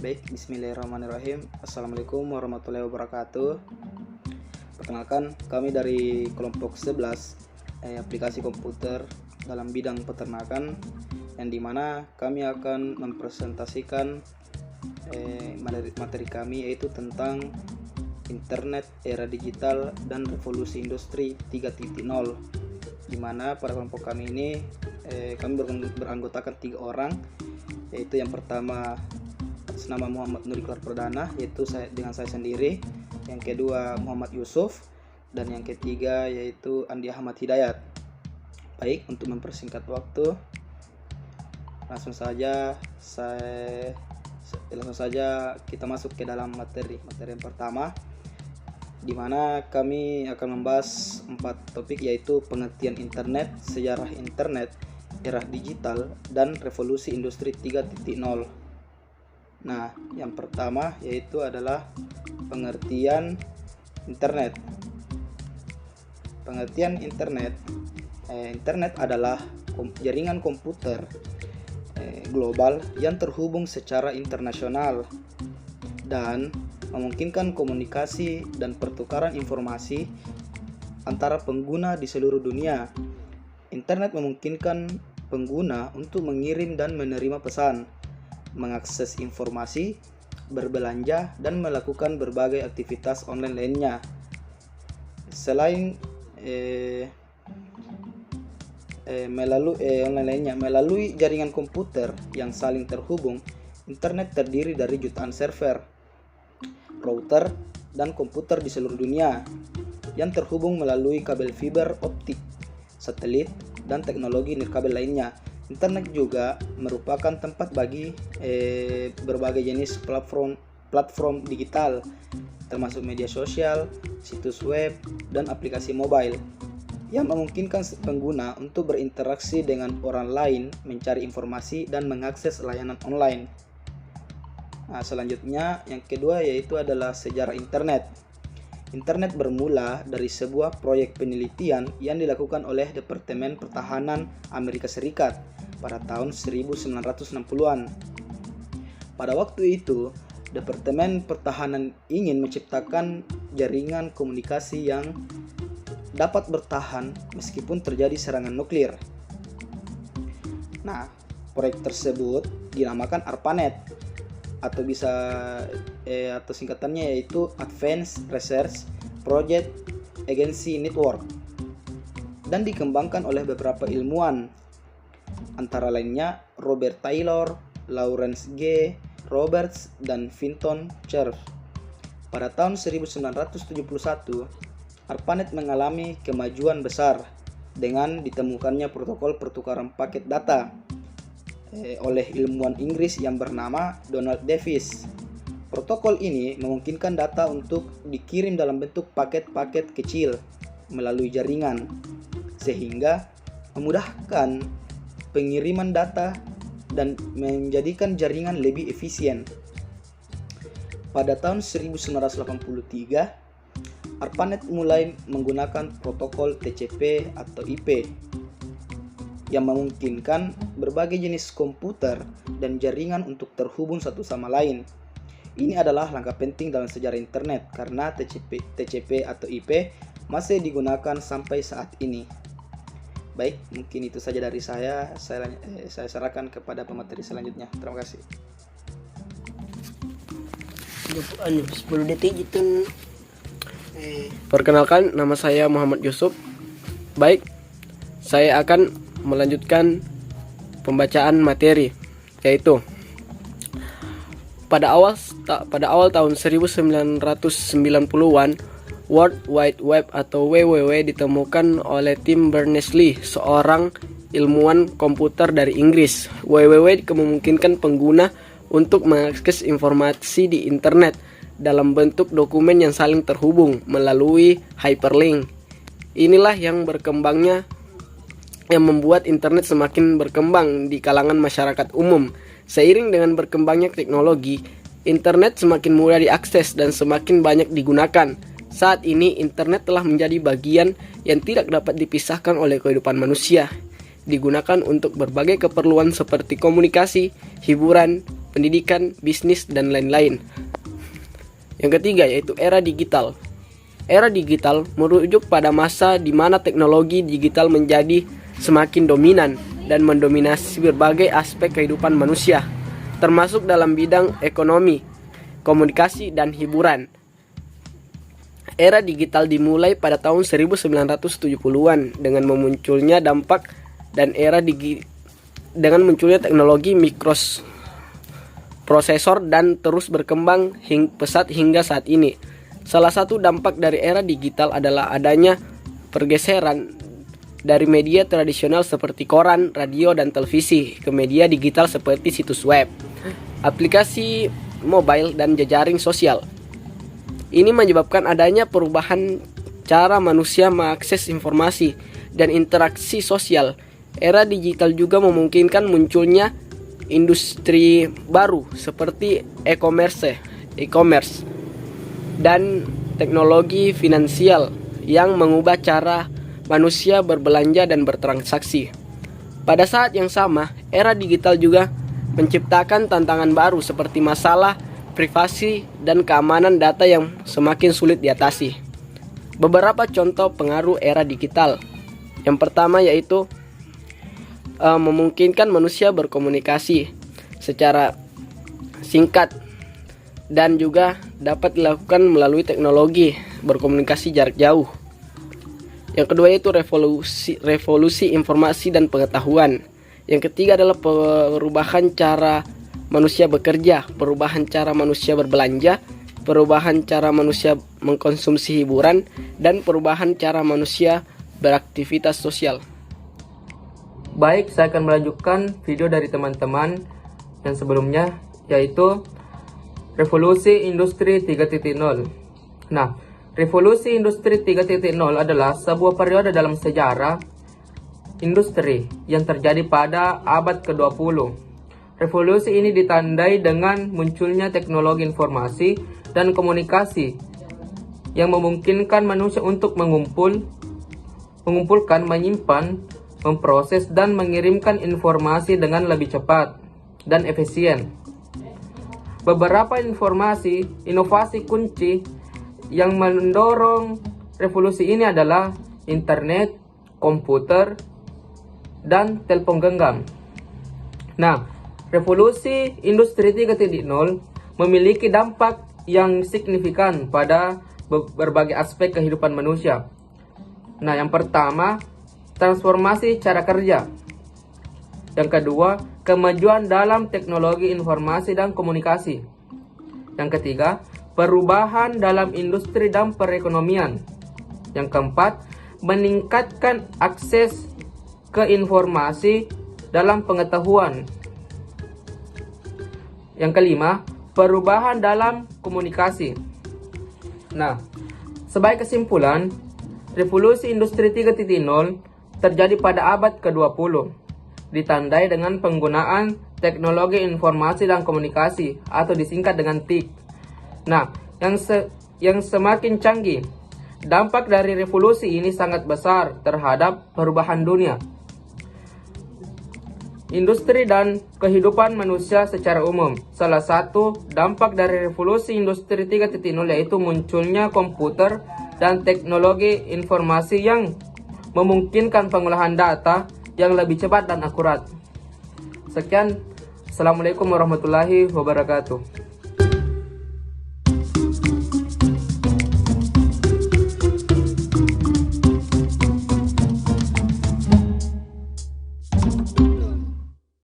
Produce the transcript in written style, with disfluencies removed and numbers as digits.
Baik, bismillahirrahmanirrahim. Assalamualaikum warahmatullahi wabarakatuh. Perkenalkan, kami dari kelompok 11 aplikasi komputer dalam bidang peternakan, yang dimana kami akan mempresentasikan materi kami, yaitu tentang internet, era digital, dan revolusi industri 3.0, dimana pada kelompok kami ini kami beranggotakan 3 orang, yaitu yang pertama nama Muhammad Nuriklar Perdana, yaitu dengan saya sendiri. Yang kedua Muhammad Yusuf, dan yang ketiga yaitu Andi Ahmad Hidayat. Baik, untuk mempersingkat waktu, langsung saja kita masuk ke dalam materi yang pertama, di mana kami akan membahas 4 topik, yaitu pengertian internet, sejarah internet, era digital, dan revolusi industri 3.0. Nah, yang pertama yaitu adalah pengertian internet. Pengertian internet. Internet adalah jaringan komputer global yang terhubung secara internasional dan memungkinkan komunikasi dan pertukaran informasi antara pengguna di seluruh dunia. Internet memungkinkan pengguna untuk mengirim dan menerima pesan, mengakses informasi, berbelanja, dan melakukan berbagai aktivitas online lainnya. Selain melalui jaringan komputer yang saling terhubung, internet terdiri dari jutaan server, router, dan komputer di seluruh dunia yang terhubung melalui kabel fiber optik, satelit, dan teknologi nirkabel lainnya. Internet juga merupakan tempat bagi berbagai jenis platform digital, termasuk media sosial, situs web, dan aplikasi mobile, yang memungkinkan pengguna untuk berinteraksi dengan orang lain, mencari informasi, dan mengakses layanan online. Nah, selanjutnya yang kedua yaitu adalah sejarah internet. Internet bermula dari sebuah proyek penelitian yang dilakukan oleh Departemen Pertahanan Amerika Serikat pada tahun 1960-an. Pada waktu itu, Departemen Pertahanan ingin menciptakan jaringan komunikasi yang dapat bertahan meskipun terjadi serangan nuklir. Nah, proyek tersebut dinamakan ARPANET, atau singkatannya yaitu Advanced Research Project Agency Network, dan dikembangkan oleh beberapa ilmuwan, antara lainnya Robert Taylor, Lawrence G. Roberts, dan Vinton Cerf. Pada tahun 1971, ARPANET mengalami kemajuan besar dengan ditemukannya protokol pertukaran paket data oleh ilmuwan Inggris yang bernama Donald Davis. Protokol ini memungkinkan data untuk dikirim dalam bentuk paket-paket kecil melalui jaringan, sehingga memudahkan pengiriman data dan menjadikan jaringan lebih efisien. Pada tahun 1983, ARPANET mulai menggunakan protokol TCP atau IP yang memungkinkan berbagai jenis komputer dan jaringan untuk terhubung satu sama lain. Ini adalah langkah penting dalam sejarah internet karena TCP atau IP masih digunakan sampai saat ini. Baik, mungkin itu saja dari saya. Saya serahkan kepada pemateri selanjutnya. Terima kasih. 10 detik gitu. Perkenalkan, nama saya Muhammad Yusuf. Baik, saya akan melanjutkan pembacaan materi, yaitu pada awal tahun 1990-an, World Wide Web atau WWW ditemukan oleh Tim Berners-Lee, seorang ilmuwan komputer dari Inggris. WWW memungkinkan pengguna untuk mengakses informasi di internet dalam bentuk dokumen yang saling terhubung melalui hyperlink. Inilah yang membuat internet semakin berkembang di kalangan masyarakat umum. Seiring dengan berkembangnya teknologi, internet semakin mudah diakses dan semakin banyak digunakan. Saat ini, internet telah menjadi bagian yang tidak dapat dipisahkan oleh kehidupan manusia. Digunakan untuk berbagai keperluan seperti komunikasi, hiburan, pendidikan, bisnis, dan lain-lain. Yang ketiga yaitu era digital. Era digital merujuk pada masa di mana teknologi digital menjadi semakin dominan dan mendominasi berbagai aspek kehidupan manusia, termasuk dalam bidang ekonomi, komunikasi, dan hiburan. Era digital dimulai pada tahun 1970-an dengan memunculnya dampak dan dengan munculnya teknologi mikroprosesor dan terus berkembang pesat hingga saat ini. Salah satu dampak dari era digital adalah adanya pergeseran dari media tradisional seperti koran, radio, dan televisi ke media digital seperti situs web, aplikasi mobile, dan jejaring sosial. Ini menyebabkan adanya perubahan cara manusia mengakses informasi dan interaksi sosial. Era digital juga memungkinkan munculnya industri baru seperti e-commerce dan teknologi finansial yang mengubah cara manusia berbelanja dan bertransaksi. Pada saat yang sama, era digital juga menciptakan tantangan baru seperti masalah privasi dan keamanan data yang semakin sulit diatasi. Beberapa contoh pengaruh era digital. Yang pertama yaitu memungkinkan manusia berkomunikasi secara singkat dan juga dapat dilakukan melalui teknologi berkomunikasi jarak jauh. Yang kedua yaitu revolusi informasi dan pengetahuan. Yang ketiga adalah perubahan cara manusia bekerja, perubahan cara manusia berbelanja, perubahan cara manusia mengkonsumsi hiburan, dan perubahan cara manusia beraktivitas sosial. Baik, saya akan melanjutkan video dari teman-teman yang sebelumnya, yaitu Revolusi Industri 3.0. Nah, Revolusi Industri 3.0 adalah sebuah periode dalam sejarah industri yang terjadi pada abad ke-20. Revolusi ini ditandai dengan munculnya teknologi informasi dan komunikasi yang memungkinkan manusia untuk mengumpulkan, menyimpan, memproses, dan mengirimkan informasi dengan lebih cepat dan efisien. Beberapa inovasi kunci yang mendorong revolusi ini adalah internet, komputer, dan telepon genggam. Nah, Revolusi Industri 3.0 memiliki dampak yang signifikan pada berbagai aspek kehidupan manusia. Nah, yang pertama, transformasi cara kerja. Yang kedua, kemajuan dalam teknologi informasi dan komunikasi. Yang ketiga, perubahan dalam industri dan perekonomian. Yang keempat, meningkatkan akses ke informasi dalam pengetahuan. Yang kelima, perubahan dalam komunikasi. Nah, sebagai kesimpulan, Revolusi Industri 3.0 terjadi pada abad ke-20, ditandai dengan penggunaan teknologi informasi dan komunikasi atau disingkat dengan TIC. Nah, yang semakin canggih, dampak dari revolusi ini sangat besar terhadap perubahan dunia, industri, dan kehidupan manusia secara umum. Salah satu dampak dari revolusi industri 3.0 yaitu munculnya komputer dan teknologi informasi yang memungkinkan pengolahan data yang lebih cepat dan akurat. Sekian, Assalamualaikum warahmatullahi wabarakatuh.